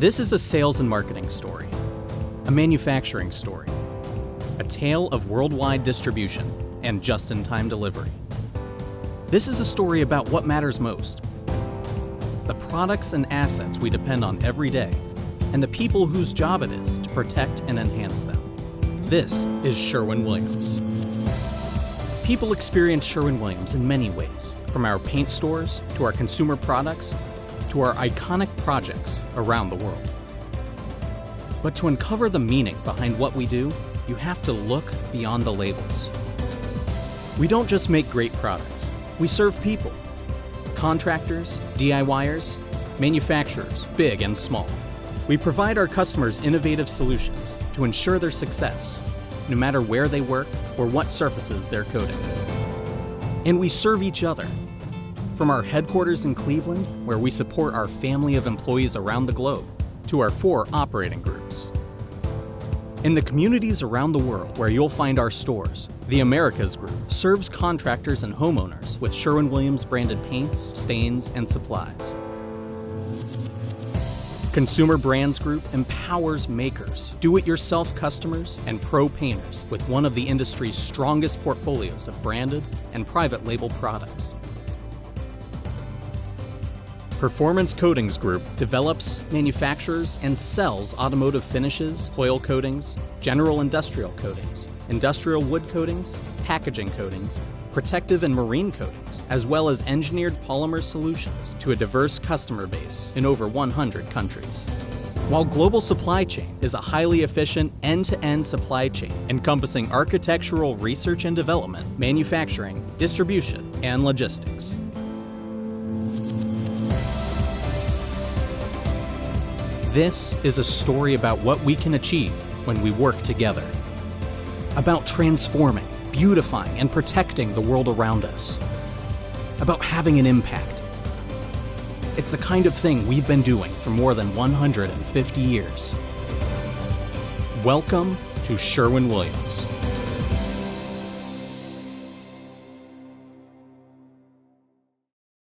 This is a sales and marketing story, a manufacturing story, a tale of worldwide distribution and just-in-time delivery. This is a story about what matters most, the products and assets we depend on every day, and the people whose job it is to protect and enhance them. This is Sherwin Williams. People experience Sherwin Williams in many ways, from our paint stores to our consumer products to our iconic projects around the world. But to uncover the meaning behind what we do, you have to look beyond the labels. We don't just make great products, we serve people. Contractors, DIYers, manufacturers, big and small. We provide our customers innovative solutions to ensure their success, no matter where they work or what surfaces they're coating. And we serve each other. From our headquarters in Cleveland, where we support our family of employees around the globe, to our 4 operating groups. In the communities around the world where you'll find our stores, the Americas Group serves contractors and homeowners with Sherwin Williams branded paints, stains, and supplies. Consumer Brands Group empowers makers, do-it-yourself customers, and pro painters with one of the industry's strongest portfolios of branded and private label products. Performance Coatings Group develops, manufactures, and sells automotive finishes, foil coatings, general industrial coatings, industrial wood coatings, packaging coatings, protective and marine coatings, as well as engineered polymer solutions to a diverse customer base in over 100 countries. While Global Supply Chain is a highly efficient end-to-end supply chain encompassing architectural research and development, manufacturing, distribution, and logistics. This is a story about what we can achieve when we work together. About transforming, beautifying, and protecting the world around us. About having an impact. It's the kind of thing we've been doing for more than 150 years. Welcome to Sherwin Williams.